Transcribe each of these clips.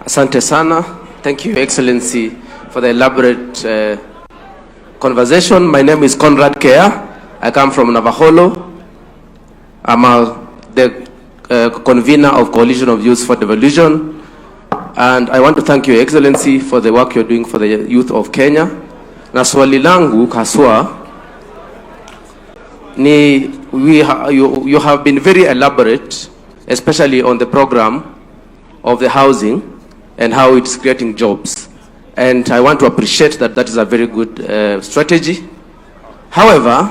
Asante sana. Thank you, Excellency, for the elaborate conversation. My name is Conrad Kea. I come from Navaholo. I'm the convener of Coalition of Youth for Devolution. And I want to thank you, Excellency, for the work you're doing for the youth of Kenya. Na swali langu kaswa ni you have been very elaborate, especially on the program of the housing and how it's creating jobs. And I want to appreciate that that is a very good strategy. However,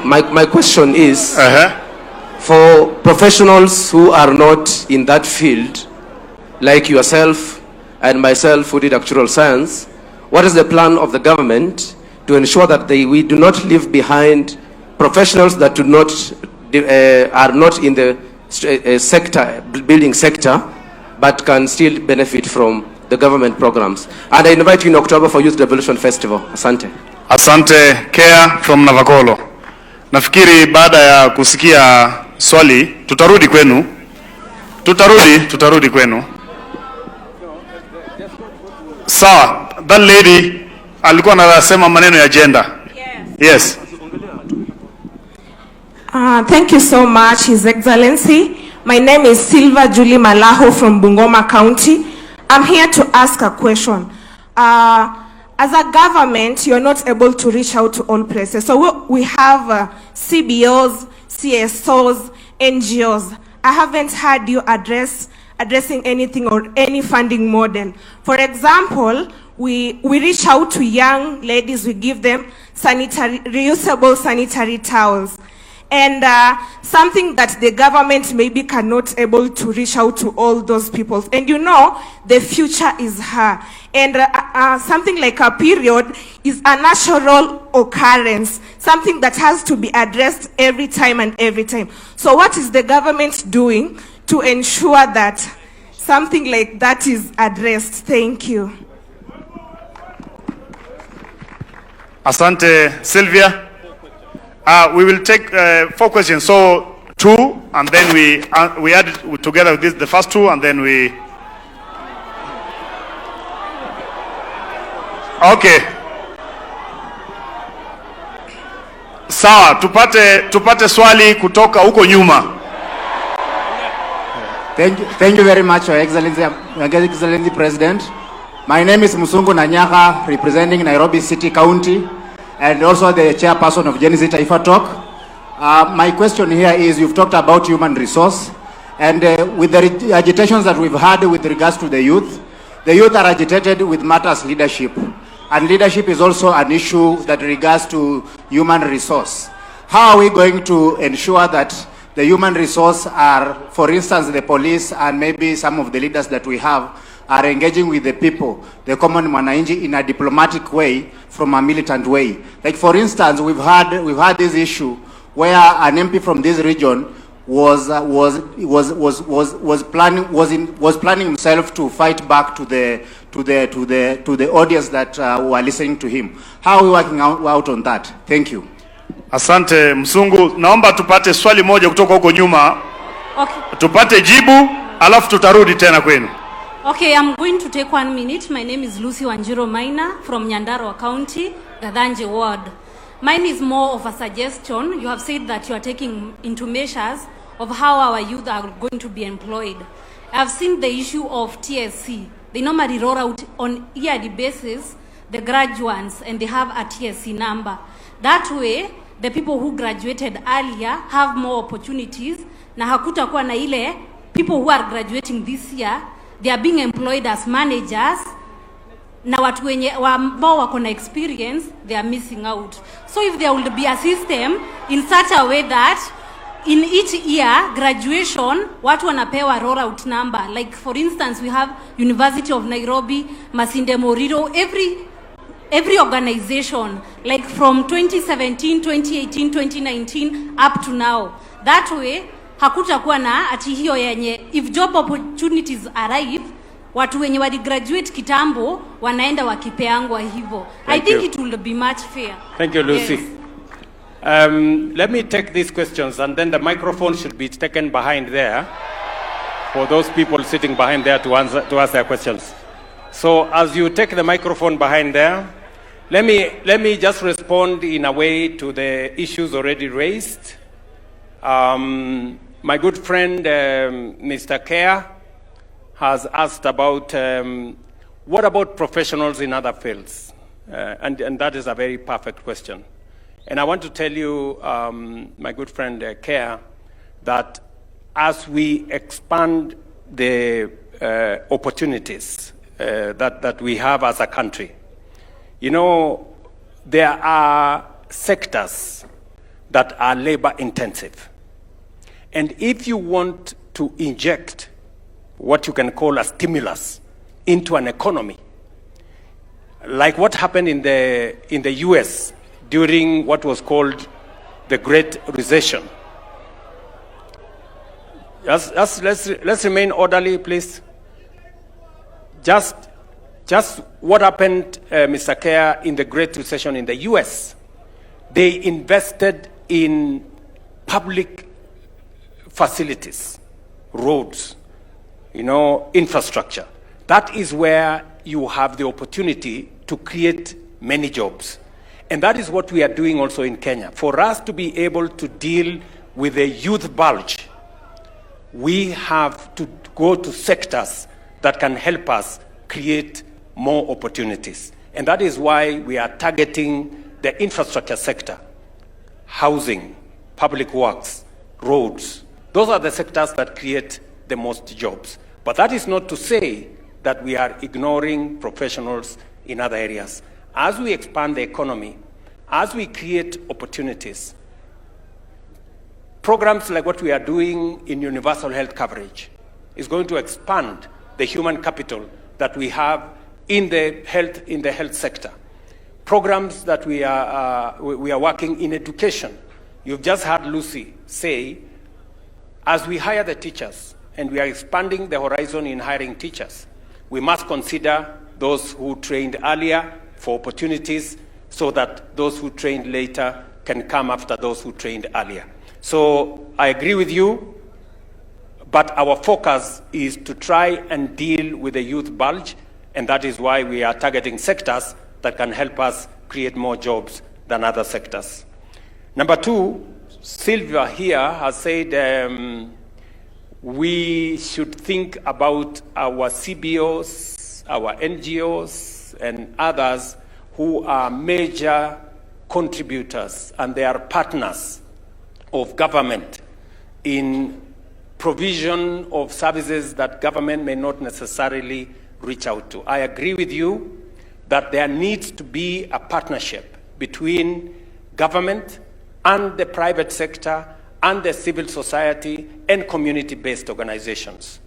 my question is, for professionals who are not in that field, like yourself and myself who did actuarial science, what is the plan of the government to ensure that we do not leave behind professionals that do not are not in the building sector, but can still benefit from the government programs? And I invite you in October for Youth Devolution Festival. Asante. Asante. Kea from Navakolo. Nafikiri baada ya kusikia swali tutarudi kwenu. Tutarudi kwenu. Sawa, that lady alikuwa anasema maneno ya gender. Yes. Thank you so much, His Excellency. My name is Silva Julie Malaho from Bungoma County. I'm here to ask a question. As a government, you're not able to reach out to all places. So we have CBOs, CSOs, NGOs. I haven't heard you addressing anything or any funding model. For example, we reach out to young ladies, we give them reusable sanitary towels. And something that the government maybe cannot able to reach out to all those people. And you know, the future is her. And something like a period is a natural occurrence, something that has to be addressed every time and every time. So what is the government doing to ensure that something like that is addressed? Thank you. Asante, Sylvia. We will take 4 questions. So 2, and then we add it together with this, the first 2, and then we. Okay. Sawa, tupate swali kutoka huko nyuma. Thank you very much, Your Excellency President. My name is Musungu Nanyaha, representing Nairobi City County, and also the chairperson of Gen Z Taifa Talk. My question here is, you've talked about human resource, and with the agitations that we've had with regards to the youth are agitated with matters leadership. And leadership is also an issue that regards to human resource. How are we going to ensure that the human resource are, for instance, the police and maybe some of the leaders that we have, are engaging with the people, the common mwananchi, in a diplomatic way from a militant way? Like, for instance, we've had this issue where an MP from this region was planning himself to fight back to the audience that were listening to him. How are we working out on that? Thank you. Asante Msungu. Naomba tupate swali moja kutoka huko nyuma. Okay. Tupate jibu, alafu tutarudi tena kwenu. Okay, I'm going to take 1 minute. My name is Lucy Wanjiro Maina from Nyandarua County, Gadanje Ward. Mine is more of a suggestion. You have said that you are taking into measures of how our youth are going to be employed. I've seen the issue of TSC. They normally roll out on yearly basis the graduates, and they have a TSC number. That way, the people who graduated earlier have more opportunities. Na hakutakuwa na ile people who are graduating this year, they are being employed as managers. Na watu wenye ambao wako na experience, they are missing out. So if there will be a system in such a way that in each year graduation watu wanapewa roll out number, like for instance we have University of Nairobi, Masinde Moriro, every organization, like from 2017, 2018, 2019 up to now. That way hakutakuwa na ati hiyo yenye if job opportunities arrive, watu wenye wali graduate kitambo wanaenda wakipeangwa hivyo. I think it will be much fair. Thank you, Lucy. Yes. Let me take these questions, and then the microphone should be taken behind there for those people sitting behind there to ask their questions. So as you take the microphone behind there, let me just respond in a way to the issues already raised. My good friend, Mr. Kerr, has asked about what about professionals in other fields? And that is a very perfect question. And I want to tell you, my good friend Kerr, that as we expand the opportunities that we have as a country, you know, there are sectors that are labor intensive. And if you want to inject what you can call a stimulus into an economy, like what happened in the US during what was called the Great Recession. Let's remain orderly, please. Just what happened, Mr. Kerr, in the Great Recession in the US. They invested in public facilities, roads, you know, infrastructure. That is where you have the opportunity to create many jobs. And that is what we are doing also in Kenya. For us to be able to deal with the youth bulge, we have to go to sectors that can help us create more opportunities. And that is why we are targeting the infrastructure sector, housing, public works, roads. Those are the sectors that create the most jobs. But that is not to say that we are ignoring professionals in other areas. As we expand the economy, as we create opportunities, programs like what we are doing in universal health coverage is going to expand the human capital that we have in the health sector. Programs that we are working in education. You've just heard Lucy say, as we hire the teachers and we are expanding the horizon in hiring teachers, we must consider those who trained earlier for opportunities so that those who trained later can come after those who trained earlier. So I agree with you, but our focus is to try and deal with the youth bulge, and that is why we are targeting sectors that can help us create more jobs than other sectors. Number two, Sylvia here has said we should think about our CBOs, our NGOs, and others who are major contributors, and they are partners of government in provision of services that government may not necessarily reach out to. I agree with you that there needs to be a partnership between government and the private sector and the civil society and community-based organizations.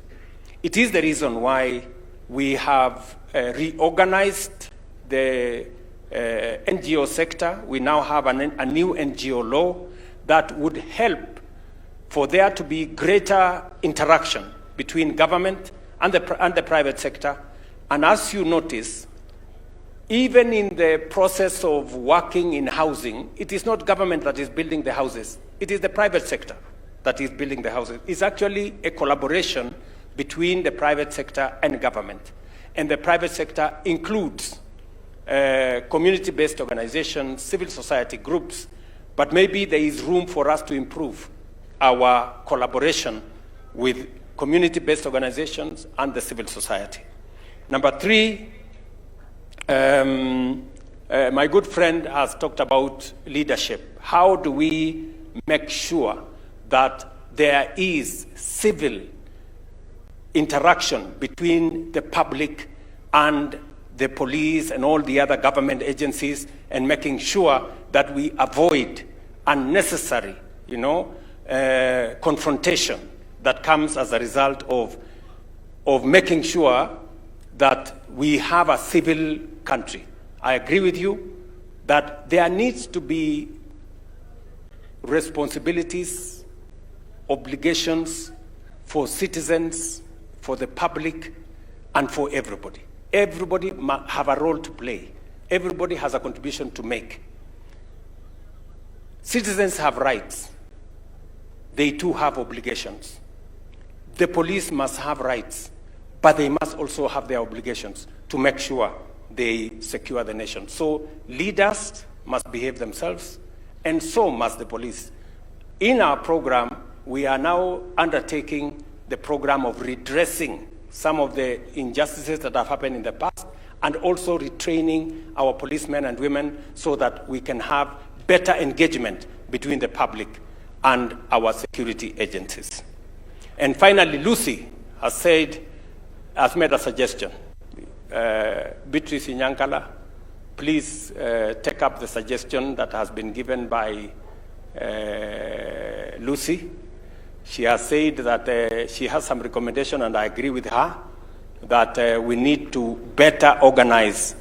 It is the reason why we have reorganized the NGO sector. We now have a new NGO law that would help for there to be greater interaction between government and the private sector. And as you notice, even in the process of working in housing, it is not government that is building the houses. It is the private sector that is building the houses. It's actually a collaboration between the private sector and government. And the private sector includes community-based organizations, civil society groups, but maybe there is room for us to improve our collaboration with community-based organizations and the civil society. Number three, my good friend has talked about leadership. How do we make sure that there is civil interaction between the public and the police and all the other government agencies, and making sure that we avoid unnecessary, confrontation that comes as a result of making sure that we have a civil country. I agree with you that there needs to be responsibilities, obligations for citizens, for the public, and for everybody. Everybody have a role to play. Everybody has a contribution to make. Citizens have rights. They too have obligations. The police must have rights, but they must also have their obligations to make sure they secure the nation. So leaders must behave themselves, and so must the police. In our program, we are now undertaking the program of redressing some of the injustices that have happened in the past, and also retraining our policemen and women so that we can have better engagement between the public and our security agencies. And finally, Lucy has made a suggestion. Beatrice Inyankala, please take up the suggestion that has been given by Lucy. She has said that she has some recommendation, and I agree with her, that we need to better organize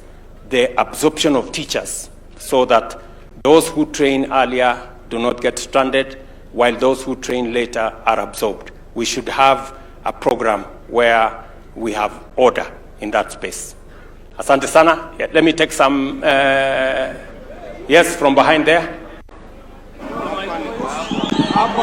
the absorption of teachers so that those who train earlier do not get stranded, while those who train later are absorbed. We should have a program where we have order in that space. Asante sana. Yeah, let me take some, yes, from behind there. Apo.